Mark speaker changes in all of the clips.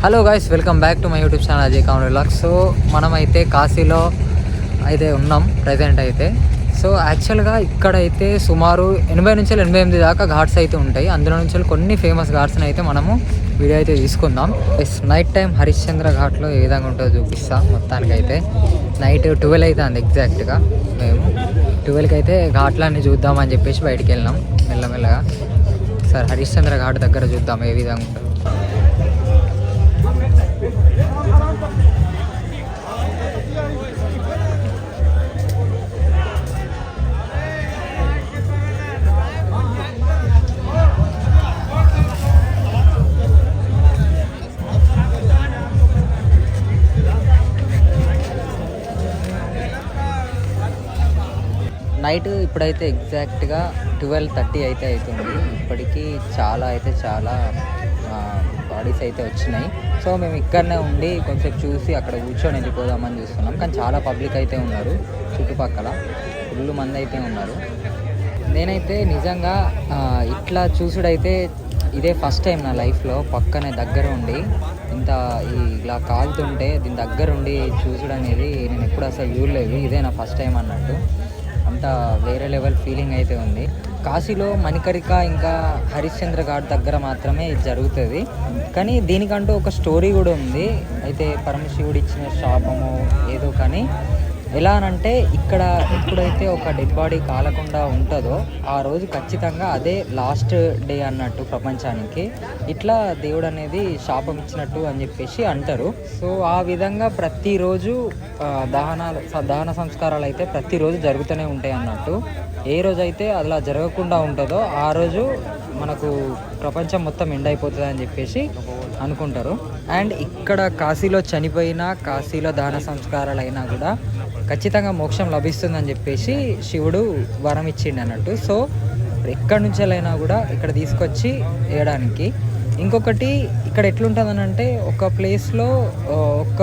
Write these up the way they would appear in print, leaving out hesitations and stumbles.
Speaker 1: Hello guys, welcome back to my YouTube channel Ajay comedy vlogs. So మనమైతే కాశీలో అయితే ఉన్నాం ప్రజెంట్ అయితే. సో యాక్చువల్గా ఇక్కడైతే సుమారు 80 నుంచి 88 దాకా ఘాట్స్ అయితే ఉంటాయి. అందులో నుంచి కొన్ని ఫేమస్ ఘాట్స్ని అయితే మనము వీడియో అయితే తీసుకుందాం. నైట్ టైం హరిశ్చంద్ర ఘాట్లో ఏ విధంగా ఉంటుందో చూపిస్తాం. మొత్తానికి అయితే నైట్ 12 అయితే అంది ఎగ్జాక్ట్గా. మేము 12కి అయితే ఘాట్లన్నీ చూద్దామని చెప్పేసి బయటికి వెళ్ళినాం మెల్లమెల్లగా. సార్ హరిశ్చంద్ర ఘాట్ దగ్గర చూద్దాం ఏ విధంగా ఉంటుందో. నైట్ ఇప్పుడైతే ఎగ్జాక్ట్గా 12:30 అయితే అవుతుంది. ఇప్పటికీ చాలా బాడీస్ అయితే వచ్చినాయి. సో మేము ఇక్కడనే ఉండి కొంచెం చూసి అక్కడ కూర్చొని వెళ్ళిపోదామని చూస్తున్నాం. కానీ చాలా పబ్లిక్ అయితే ఉన్నారు, చుట్టుపక్కల ఫుల్ మంది అయితే ఉన్నారు. నేనైతే నిజంగా ఇట్లా చూసుడైతే ఇదే ఫస్ట్ టైం నా లైఫ్లో. పక్కనే దగ్గర ఉండి ఇలా కాలుతుంటే దీని దగ్గర ఉండి చూసుడు అనేది నేను ఎప్పుడు అసలు చూడలేదు. ఇదే నా ఫస్ట్ టైం అన్నట్టు. అంత వేరే లెవెల్ ఫీలింగ్ అయితే ఉంది. కాశీలో మణికరిక ఇంకా హరిశ్చంద్ర ఘాట్ దగ్గర మాత్రమే ఇది జరుగుతుంది. కానీ దీనికంటూ ఒక స్టోరీ కూడా ఉంది. అయితే పరమశివుడు ఇచ్చిన శాపము ఏదో. కానీ ఎలా అనంటే ఇక్కడ ఎప్పుడైతే ఒక డెడ్ బాడీ కాలకుండా ఉంటుందో ఆ రోజు ఖచ్చితంగా అదే లాస్ట్ డే అన్నట్టు ప్రపంచానికి. ఇట్లా దేవుడు అనేది శాపం ఇచ్చినట్టు అని చెప్పేసి అంటారు. సో ఆ విధంగా ప్రతిరోజు దహన సంస్కారాలు అయితే ప్రతిరోజు జరుగుతూనే ఉంటాయి అన్నట్టు. ఏ రోజైతే అలా జరగకుండా ఉంటుందో ఆ రోజు మనకు ప్రపంచం మొత్తం ఎండ్ అయిపోతుంది అని చెప్పేసి అనుకుంటారు. అండ్ ఇక్కడ కాశీలో చనిపోయినా, కాశీలో దహన సంస్కారాలు అయినా కూడా ఖచ్చితంగా మోక్షం లభిస్తుందని చెప్పేసి శివుడు వరం ఇచ్చిండు అన్నట్టు. సో ఎక్కడి నుంచెలైనా కూడా ఇక్కడ తీసుకొచ్చి వేయడానికి. ఇంకొకటి ఇక్కడ ఎట్లుంటుందని అంటే ఒక ప్లేస్లో ఒక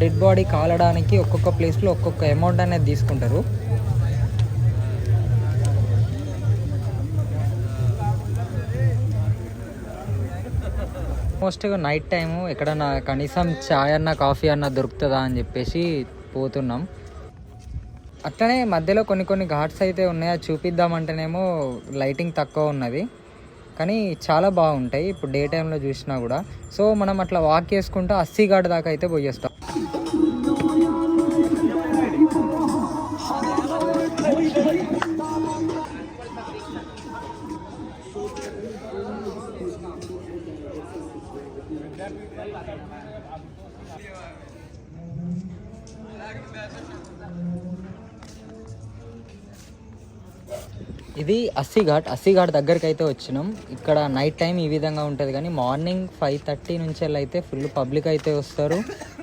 Speaker 1: డెడ్ బాడీ కాలడానికి ఒక్కొక్క ప్లేస్లో ఒక్కొక్క అమౌంట్ అనేది తీసుకుంటారు. మోస్ట్గా నైట్ టైము ఎక్కడన్నా కనీసం చాయ్ అన్న కాఫీ అన్న దొరుకుతుందా అని చెప్పేసి పోతున్నాం. అట్లనే మధ్యలో కొన్ని ఘాట్స్ అయితే ఉన్నాయి. అది చూపిద్దామంటేనేమో లైటింగ్ తక్కువ ఉన్నది, కానీ చాలా బాగుంటాయి ఇప్పుడు డే టైంలో చూసినా కూడా. సో మనం అట్లా వాక్ చేసుకుంటూ 80 ఘాట్ దాకా అయితే పోయేస్తాం. ఇది 80 ఘాట్ దగ్గరికి అయితే వచ్చినాం. ఇక్కడ నైట్ టైం ఈ విధంగా ఉంటుంది, కానీ మార్నింగ్ 5:30 నుంచి అయితే ఫుల్ పబ్లిక్ అయితే వస్తారు.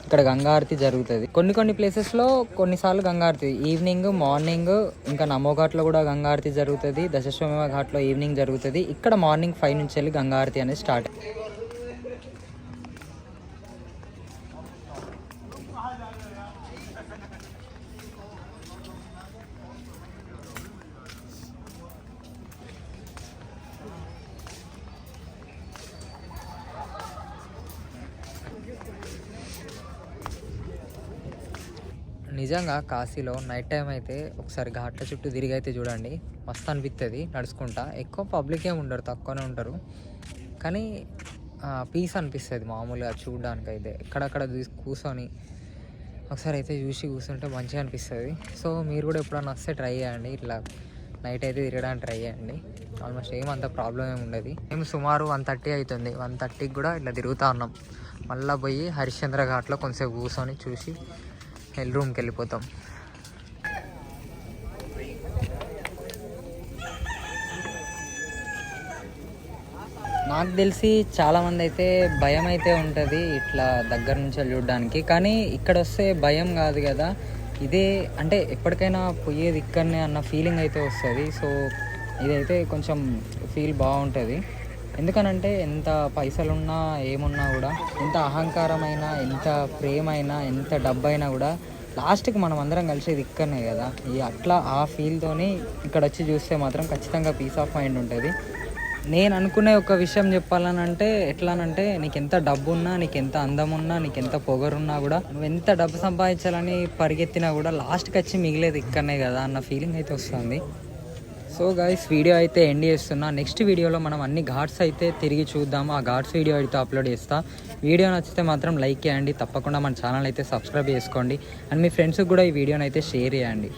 Speaker 1: ఇక్కడ గంగారతి జరుగుతుంది. కొన్ని ప్లేసెస్లో కొన్నిసార్లు గంగారతి ఈవినింగ్, మార్నింగ్, ఇంకా నమో ఘాట్లో కూడా గంగారతి జరుగుతుంది. దశశ్వమేవ ఘాట్లో ఈవినింగ్ జరుగుతుంది. ఇక్కడ మార్నింగ్ 5 నుంచి వెళ్ళి గంగారతి అనేది స్టార్ట్. నిజంగా కాశీలో నైట్ టైం అయితే ఒకసారి ఘాట్ల చుట్టూ తిరిగి అయితే చూడండి, మస్తు అనిపిస్తుంది నడుచుకుంటా. ఎక్కువ పబ్లిక్ ఏమి ఉండరు, తక్కువనే ఉంటారు, కానీ పీస్ అనిపిస్తుంది మామూలుగా చూడడానికి. అయితే ఎక్కడక్కడ కూర్చొని ఒకసారి అయితే చూసి కూర్చుంటే మంచిగా అనిపిస్తుంది. సో మీరు కూడా ఎప్పుడన్నా వస్తే ట్రై చేయండి, ఇట్లా నైట్ అయితే తిరగడానికి ట్రై చేయండి. ఆల్మోస్ట్ ఏమంత ప్రాబ్లం ఏమి ఉండదు. మేము సుమారు 1:30 అవుతుంది. 1:30కి కూడా ఇట్లా తిరుగుతూ ఉన్నాం. మళ్ళీ పోయి హరిశ్చంద్ర ఘాట్లో కొంచెంసేపు కూర్చొని చూసి రూమ్కి వెళ్ళిపోతాం. నాకు తెలిసి చాలామంది అయితే భయం అయితే ఉంటుంది ఇట్లా దగ్గర నుంచి చూడడానికి, కానీ ఇక్కడ వస్తే భయం కాదు కదా. ఇదే అంటే ఎప్పటికైనా పోయేది ఇక్కడనే అన్న ఫీలింగ్ అయితే వస్తుంది. సో ఇదైతే కొంచెం ఫీల్ బాగుంటుంది. ఎందుకనంటే ఎంత పైసలున్నా ఏమున్నా కూడా, ఎంత అహంకారమైనా, ఎంత ప్రేమైనా, ఎంత డబ్బైనా కూడా లాస్ట్కి మనం అందరం కలిసేది ఇక్కడనే కదా. అట్లా ఆ ఫీల్తోని ఇక్కడ వచ్చి చూస్తే మాత్రం ఖచ్చితంగా పీస్ ఆఫ్ మైండ్ ఉంటుంది. నేను అనుకునే ఒక విషయం చెప్పాలనంటే ఎట్లానంటే నీకు ఎంత డబ్బు ఉన్నా, నీకు ఎంత అందం ఉన్నా, నీకు ఎంత పొగరున్నా కూడా, నువ్వు ఎంత డబ్బు సంపాదించాలని పరిగెత్తినా కూడా లాస్ట్కి వచ్చి మిగిలేదు ఇక్కడనే కదా అన్న ఫీలింగ్ అయితే వస్తుంది. సో గైస్ వీడియో అయితే ఎండ్ చేస్తున్నా. నెక్స్ట్ వీడియోలో మనం అన్ని ఘాట్స్ అయితే తిరిగి చూద్దాము. ఆ ఘాట్స్ వీడియో అయితే అప్లోడ్ చేస్తా. వీడియో నచ్చితే మాత్రం లైక్ చేయండి, తప్పకుండా మన ఛానల్ అయితే సబ్స్క్రైబ్ చేసుకోండి, అండ్ మీ ఫ్రెండ్స్కి కూడా ఈ వీడియోని అయితే షేర్ చేయండి.